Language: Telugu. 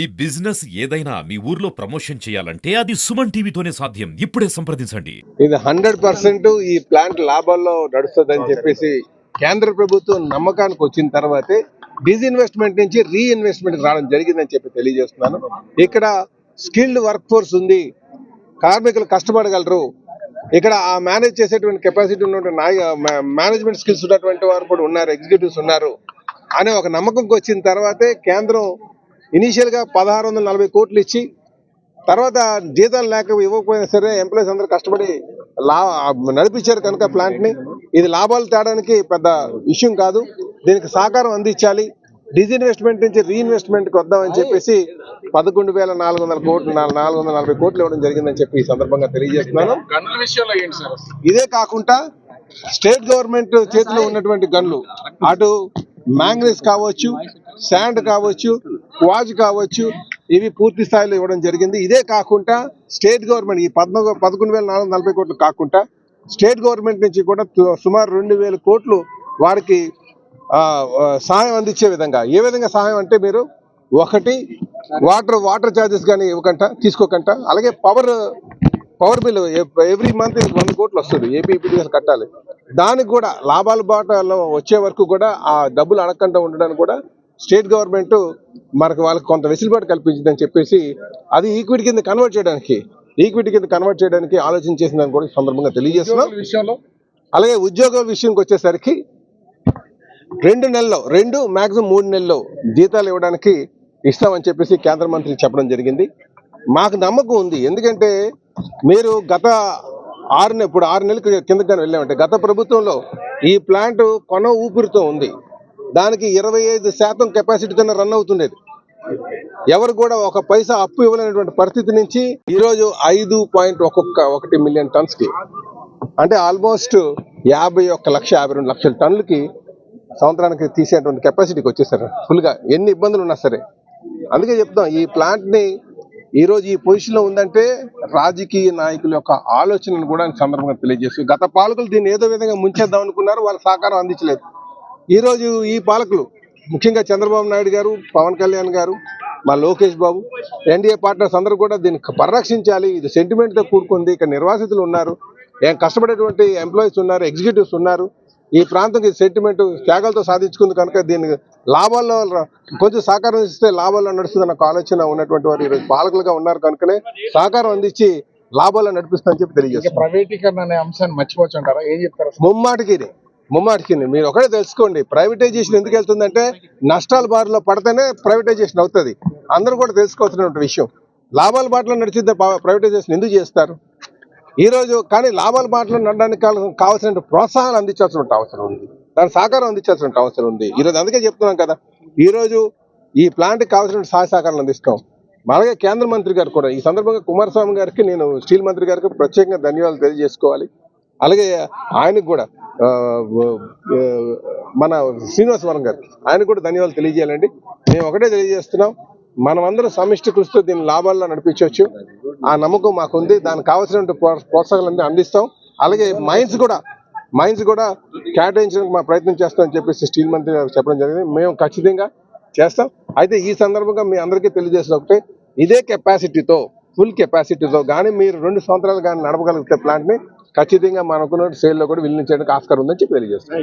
ఈ బిజినెస్ ఏదైనా మీ ఊర్లో ప్రమోషన్ చేయాలంటే అది సుమన్ టీవీతోనే సాధ్యం. ఇప్పుడే సంప్రదించండి. ఇది 100% ఈ ప్లాంట్ లాభాల్లో నడుస్తుందని చెప్పేసి కేంద్ర ప్రభుత్వం నమ్మకానికి వచ్చిన తర్వాతే డిస్ఇన్వెస్ట్మెంట్ నుంచి రీఇన్వెస్ట్మెంట్ రావడం జరిగిందని చెప్పి తెలియజేస్తున్నాను. ఇక్కడ స్కిల్డ్ వర్క్ ఫోర్స్ ఉంది, కార్మికులు కష్టపడగలరు, ఇక్కడ ఆ మేనేజ్ చేసేటువంటి కెపాసిటీ ఉన్నటువంటి మేనేజ్మెంట్ స్కిల్స్ ఉన్నటువంటి వారు కూడా ఉన్నారు, ఎగ్జిక్యూటివ్స్ ఉన్నారు అనే ఒక నమ్మకంకి వచ్చిన తర్వాతే కేంద్రం ఇనీషియల్ గా 1640 కోట్లు ఇచ్చి తర్వాత జీతాలు లేక ఇవ్వకపోయినా సరే ఎంప్లాయీస్ అందరూ కష్టపడి నడిపించారు కనుక ప్లాంట్ ని ఇది లాభాలు తేడానికి పెద్ద విషయం కాదు. దీనికి సహకారం అందించాలి, డిస్ఇన్వెస్ట్మెంట్ నుంచి రీఇన్వెస్ట్మెంట్ కి వద్దామని చెప్పేసి 11,400 కోట్లు 440 కోట్లు ఇవ్వడం జరిగిందని చెప్పి ఈ సందర్భంగా తెలియజేస్తున్నాను. ఇదే కాకుండా స్టేట్ గవర్నమెంట్ చేతిలో ఉన్నటువంటి గన్లు అటు మ్యాంగనీస్ కావచ్చు, శాండ్ కావచ్చు, క్వాజ్ కావచ్చు, ఇవి పూర్తి స్థాయిలో ఇవ్వడం జరిగింది. ఇదే కాకుండా స్టేట్ గవర్నమెంట్ ఈ 11,440 కోట్లు కాకుండా స్టేట్ గవర్నమెంట్ నుంచి కూడా సుమారు 2,000 కోట్లు వారికి సహాయం అందించే విధంగా. ఏ విధంగా సహాయం అంటే మీరు ఒకటి వాటర్ ఛార్జెస్ కానీ తీసుకోకుండా, అలాగే పవర్ బిల్ ఎవ్రీ మంత్ 100 కోట్లు వస్తుంది, ఏపీపీటీఎల్ కట్టాలి. దానికి కూడా లాభాల బాటలో వచ్చే వరకు కూడా ఆ డబ్బులు అడగకుండా ఉండడానికి కూడా స్టేట్ గవర్నమెంట్ వాళ్ళకి కొంత వెసులుబాటు కల్పించిందని చెప్పేసి అది ఈక్విటీ కింద కన్వర్ట్ చేయడానికి ఆలోచన చేసిందని కూడా సందర్భంగా తెలియజేస్తున్నాం. అలాగే ఉద్యోగుల విషయంకి వచ్చేసరికి 2 మాక్సిమం 3 నెలల్లో జీతాలు ఇవ్వడానికి ఇస్తామని చెప్పేసి కేంద్ర మంత్రి చెప్పడం జరిగింది. మాకు నమ్మకం ఉంది, ఎందుకంటే మీరు గత 6 నెలల కిందకి వెళ్ళామంటే గత ప్రభుత్వంలో ఈ ప్లాంట్ కొన ఊపిరితో ఉంది, దానికి 25% కెపాసిటీతో రన్ అవుతుండేది. ఎవరు కూడా ఒక పైసా అప్పు ఇవ్వలేనటువంటి పరిస్థితి నుంచి ఈరోజు 5.1 మిలియన్ టన్స్ కి అంటే ఆల్మోస్ట్ 51,52 లక్షల టన్నులకి సంవత్సరానికి తీసేటువంటి కెపాసిటీకి వచ్చేసారు ఫుల్ గా, ఎన్ని ఇబ్బందులు ఉన్నా సరే. అందుకే చెప్తాం ఈ ప్లాంట్ ని ఈ రోజు ఈ పొజిషన్ లో ఉందంటే రాజకీయ నాయకుల యొక్క ఆలోచనను కూడా సందర్భంగా తెలియజేస్తూ, గత పాలకులు దీన్ని ఏదో విధంగా ముంచేద్దాం అనుకున్నారు, వాళ్ళ సహకారం అందించలేదు. ఈ రోజు ఈ పాలకులు ముఖ్యంగా చంద్రబాబు నాయుడు గారు, పవన్ కళ్యాణ్ గారు, మా లోకేష్ బాబు, ఎన్డీఏ పార్ట్నర్స్ అందరూ కూడా దీన్ని పరిరక్షించాలి. ఇది సెంటిమెంట్ తో కూడుకుంది, ఇక్కడ నిర్వాసితులు ఉన్నారు, కష్టపడేటువంటి ఎంప్లాయీస్ ఉన్నారు, ఎగ్జిక్యూటివ్స్ ఉన్నారు. ఈ ప్రాంతం సెంటిమెంట్ త్యాగాలతో సాధించుకుంది కనుక దీన్ని లాభాల్లో కొంచెం సహకారం ఇస్తే లాభాల్లో నడుస్తుందన్న ఆలోచన ఉన్నటువంటి వారు ఈరోజు పాలకులుగా ఉన్నారు కనుకనే సహకారం అందించి లాభాల్లో నడిపిస్తామని చెప్పి తెలియజేస్తారు. ప్రైవేటీకరణ అనే అంశాన్ని మర్చిపోవచ్చు అంటారా? ఏం చెప్తారు? ముమ్మాటికి మీరు ఒకటే తెలుసుకోండి, ప్రైవేటైజేషన్ ఎందుకు వెళ్తుందంటే నష్టాల బారిలో పడితేనే ప్రైవేటైజేషన్ అవుతుంది. అందరూ కూడా తెలుసుకోవాల్సిన విషయం. లాభాల బాటలో నడిచిద్ద ప్రైవేటైజేషన్ ఎందుకు చేస్తారు ఈ రోజు? కానీ లాభాల బాటలో నడడానికి కావాల్సిన ప్రోత్సాహాలు అందించాల్సిన అవసరం ఉంది, దాని సహకారం అందించాల్సిన అవసరం ఉంది. ఈరోజు అందుకే చెప్తున్నాం కదా, ఈ రోజు ఈ ప్లాంట్కి కావాల్సిన సహాయ సహకారాలు అందిస్తాం. అలాగే కేంద్ర మంత్రి గారు కూడా ఈ సందర్భంగా కుమారస్వామి గారికి, నేను స్టీల్ మంత్రి గారికి ప్రత్యేకంగా ధన్యవాదాలు తెలియజేసుకోవాలి. అలాగే ఆయనకు కూడా మన శ్రీనివాసవరం గారికి ఆయనకు కూడా ధన్యవాదాలు తెలియజేయాలండి. మేము ఒకటే తెలియజేస్తున్నాం, మనమందరం సమిష్టి కృషితో దీన్ని లాభాల్లో నడిపించవచ్చు, ఆ నమ్మకం మాకుంది. దానికి కావాల్సిన ప్రోత్సాహాలన్నీ అందిస్తాం. అలాగే మైన్స్ కూడా కేటాయించడానికి మా ప్రయత్నం చేస్తామని చెప్పేసి స్టీల్ మంత్రి గారు చెప్పడం జరిగింది. మేము ఖచ్చితంగా చేస్తాం. అయితే ఈ సందర్భంగా మీ అందరికీ తెలియజేసిన ఒకటే, ఇదే కెపాసిటీతో ఫుల్ కెపాసిటీతో కానీ మీరు 2 సంవత్సరాలు కానీ నడపగలిగితే ప్లాంట్ని ఖచ్చితంగా మనకున్న సేల్లో కూడా విలీనం చేయడానికి ఆస్కారం ఉందని చెప్పి తెలియజేస్తాం.